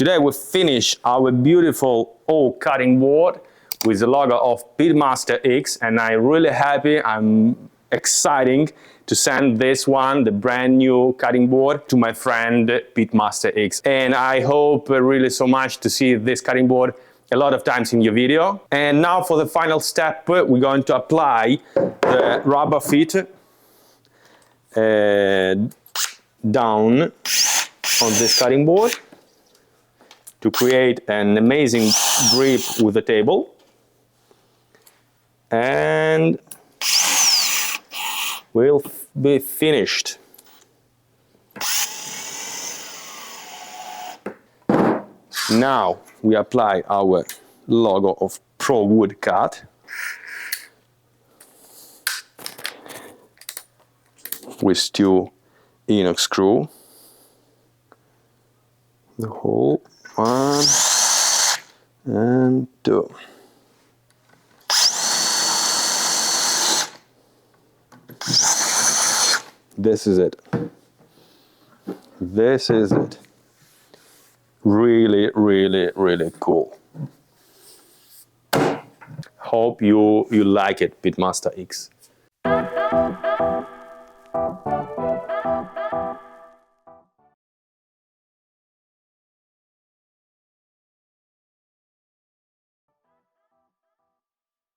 Today we finish our beautiful oak cutting board with the logo of Pitmaster X, and I'm really happy, I'm exciting to send this one, the brand new cutting board, to my friend Pitmaster X. And I hope really so much to see this cutting board a lot of times in your video. And now for the final step, we're going to apply the rubber feet down on this cutting board to create an amazing grip with the table. And we'll be finished. Now we apply our logo of ProWoodCut with 2 inox screw. The whole 1 and 2. This is it. This is it. Really, really, really cool. Hope you like it, Pitmaster X.